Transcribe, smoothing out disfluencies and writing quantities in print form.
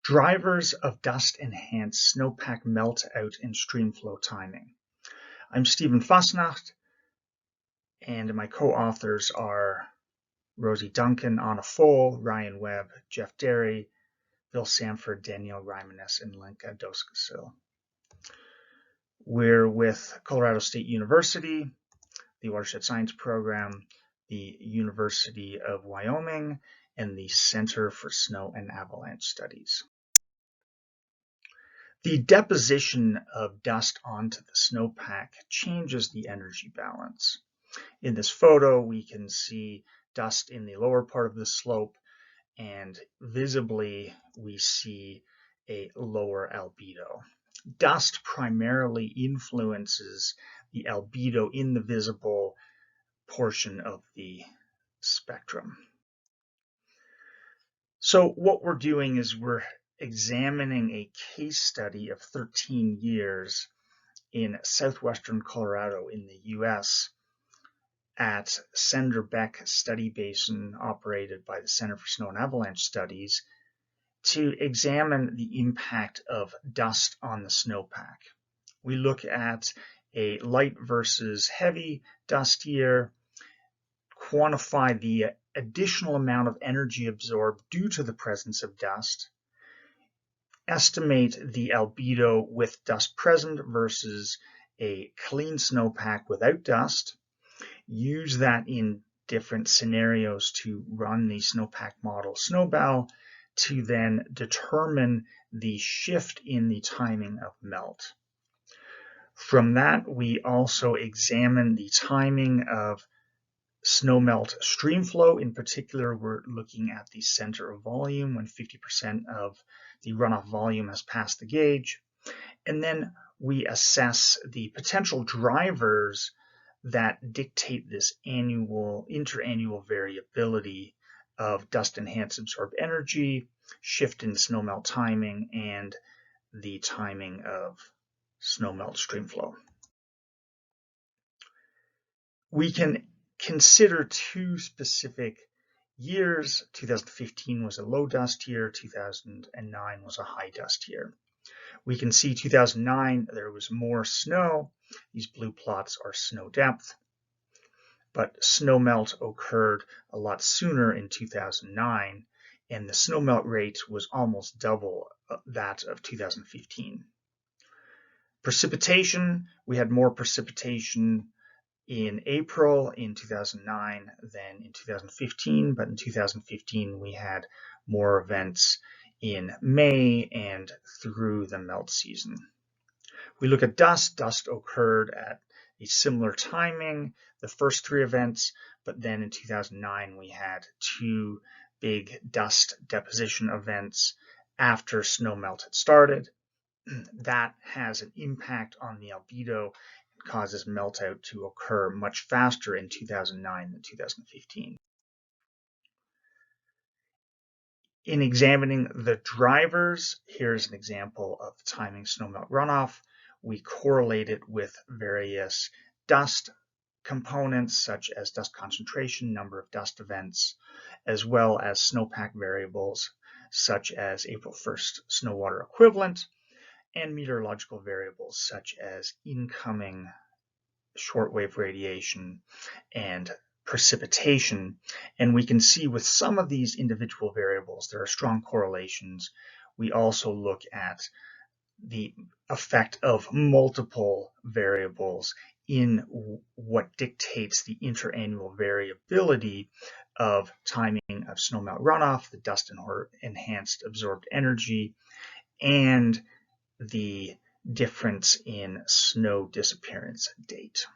Drivers of dust-enhanced snowpack melt-out and streamflow timing. I'm Stephen Fassnacht, and my co-authors are Rosie Duncan, Anna Pfohl, Ryan Webb, Jeff Derry, Bill Sanford, Danielle Reimanis, and Lenka Doskocil. We're with Colorado State University, the Watershed Science Program, the University of Wyoming, and the Center for Snow and Avalanche Studies. The deposition of dust onto the snowpack changes the energy balance. In this photo, we can see dust in the lower part of the slope, and visibly we see a lower albedo. Dust primarily influences the albedo in the visible portion of the spectrum. So what we're doing is we're examining a case study of 13 years in southwestern Colorado in the US at Sender Beck Study Basin operated by the Center for Snow and Avalanche Studies to examine the impact of dust on the snowpack. We look at a light versus heavy dust year, quantify the additional amount of energy absorbed due to the presence of dust, estimate the albedo with dust present versus a clean snowpack without dust, use that in different scenarios to run the snowpack model snowball to then determine the shift in the timing of melt. From that, we also examine the timing of snowmelt streamflow. In particular, we're looking at the center of volume when 50% of the runoff volume has passed the gauge. And then we assess the potential drivers that dictate this interannual variability of dust-enhanced absorbed energy, shift in snowmelt timing, and the timing of snowmelt streamflow. We can consider two specific years. 2015 was a low dust year, 2009 was a high dust year. We can see 2009 there was more snow. These blue plots are snow depth, but snowmelt occurred a lot sooner in 2009, and the snowmelt rate was almost double that of 2015. Precipitation, we had more precipitation in April in 2009 than in 2015, but in 2015 we had more events in May and through the melt season. We look at dust. Dust occurred at a similar timing, the first three events, but then in 2009 we had two big dust deposition events after snowmelt had started. That has an impact on the albedo, causes meltout to occur much faster in 2009 than 2015. In examining the drivers, here's an example of timing snowmelt runoff. We correlate it with various dust components such as dust concentration, number of dust events, as well as snowpack variables such as April 1st snow water equivalent, and meteorological variables such as incoming shortwave radiation and precipitation. And we can see with some of these individual variables there are strong correlations. We also look at the effect of multiple variables in what dictates the interannual variability of timing of snowmelt runoff, the dust-enhanced absorbed energy, and the difference in snow disappearance date.